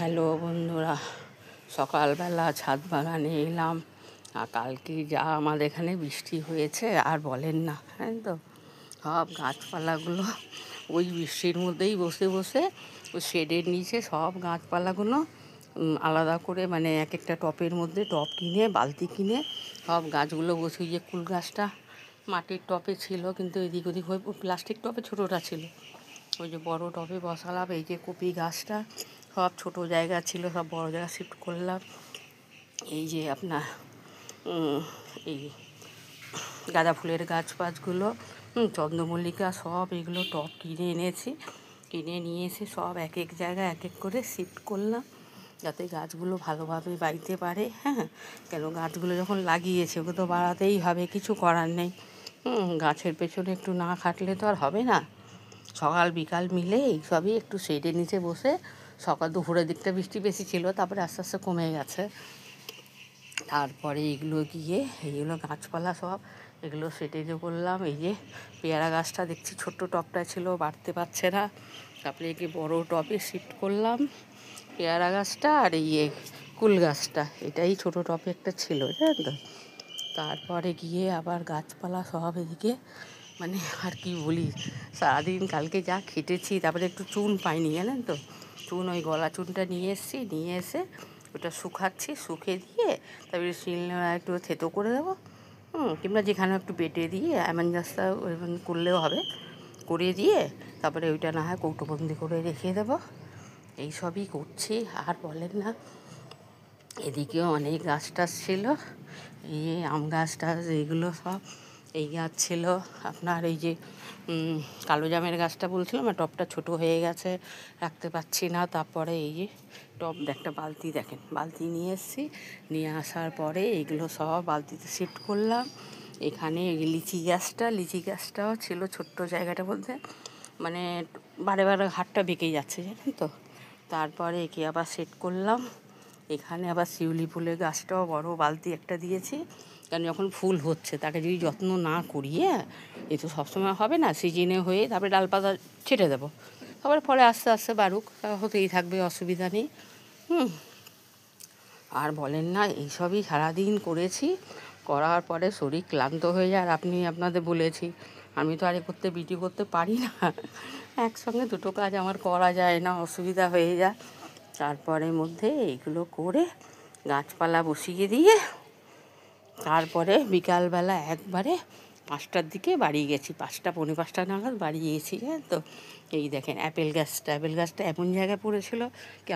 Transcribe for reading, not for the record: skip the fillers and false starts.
Hello বন্ধুরা, সকালবেলা ছাদ বাগানে এলাম। আর কালকে যা আমাদের এখানে বৃষ্টি হয়েছে আর বলেন না, হ্যাঁ তো সব গাছপালাগুলো ওই বৃষ্টির মধ্যেই বসে বসে ওই শেডের নিচে সব গাছপালাগুলো আলাদা করে, মানে এক একটা টবের মধ্যে টব কিনে বালতি কিনে সব গাছগুলো বসে, যে কুল গাছটা মাটির টবে ছিল, কিন্তু এদিক ওদিক হয়ে প্লাস্টিক টবে ছোটোটা ছিল, ওই যে বড় টবে বসালাম। এই যে কপি গাছটা সব ছোট জায়গা ছিল, সব বড় জায়গা শিফট করলাম। এই যে আপনার এই গাঁদা ফুলের গাছ ফাছগুলো, চন্দ্রমল্লিকা, সব এগুলো টব কিনে এনেছি। কিনে নিয়ে এসে সব এক এক জায়গায় এক এক করে শিফট করলাম, যাতে গাছগুলো ভালোভাবে বাড়তে পারে। হ্যাঁ, কেন গাছগুলো যখন লাগিয়েছে ওকে তো বাড়াতেই হবে, কিছু করার নেই। গাছের পেছনে একটু না খাটলে তো আর হবে না। সকাল বিকাল মিলে এই সবই একটু শেডের নিচে বসে, সকাল দুপুরের দিকটা বৃষ্টি বেশি ছিল, তারপরে আস্তে আস্তে কমে গেছে। তারপরে এগুলো গিয়ে এইগুলো গাছপালা সব এগুলো শেডে করলাম। এই যে পেয়ারা গাছটা দেখছি ছোট্ট টবটা ছিল, বাড়তে পারছে না, তারপরে একে বড় টবে শিফট করলাম পেয়ারা গাছটা। আর এই কুল গাছটা এটাই ছোটো টবে একটা ছিল, জানেন তো। তারপরে গিয়ে আবার গাছপালা সব এদিকে, মানে আর কি বলি, সারাদিন কালকে যা খেটেছি। তারপরে একটু চুন পাইনি, জানেন তো, চুন ওই গলা চুনটা নিয়ে এসেছি, নিয়ে এসে ওটা শুকাচ্ছি, শুকে দিয়ে তারপরে শিলনোড়া একটু থেতো করে দেবো, কিংবা যেখানে একটু বেটে দিয়ে অ্যামেনজাসটা করলেও হবে, করে দিয়ে তারপরে ওইটা না হয় কৌটোবন্দি করে রেখে দেবো। এইসবই করছি। আর বলেন না, এদিকেও অনেক গাছ টাছ ছিল, এই আম গাছ টাছ এইগুলো সব। এই গাছ ছিল আপনার, এই যে কালো জামের গাছটা বলছিলাম, আর টবটা ছোটো হয়ে গেছে, রাখতে পারছি না। তারপরে এই যে টব, একটা বালতি, দেখেন বালতি নিয়ে এসেছি, নিয়ে আসার পরে এইগুলো সব বালতিতে শিফট করলাম। এখানে লিচি গাছটাও ছিল ছোট্ট জায়গাটার মধ্যে, মানে বারে বারে হাতটা বেঁকে যাচ্ছে, জানেন তো। তারপরে একে আবার সেট করলাম। এখানে আবার শিউলি ফুলের গাছটাও বড় বালতি একটা দিয়েছি, কারণ যখন ফুল হচ্ছে তাকে যদি যত্ন না করি, এ তো সবসময় হবে না, সিজনে হয়ে তারপরে ডালপাতা ছেটে দেবো, তারপরে পরে আস্তে আস্তে বাড়ুক, হতেই থাকবে, অসুবিধা নেই। আর বলেন না, এইসবই সারাদিন করেছি, করার পরে শরীর ক্লান্ত হয়ে যায়। আর আপনাদের বলেছি, আমি তো আর করতে ভিডিও করতে পারি না, একসঙ্গে দুটো কাজ আমার করা যায় না, অসুবিধা হয়ে যায়। তারপরে মধ্যে এইগুলো করে গাছপালা বসিয়ে দিয়ে তারপরে বিকালবেলা একবারে 5টার দিকে বাড়ি গেছি, 5টা পৌনে 5টা নাগাদ বাড়ি গেছি, হ্যাঁ তো। এই দেখেন অ্যাপেল গাছটা এমন জায়গায় পড়েছিল কি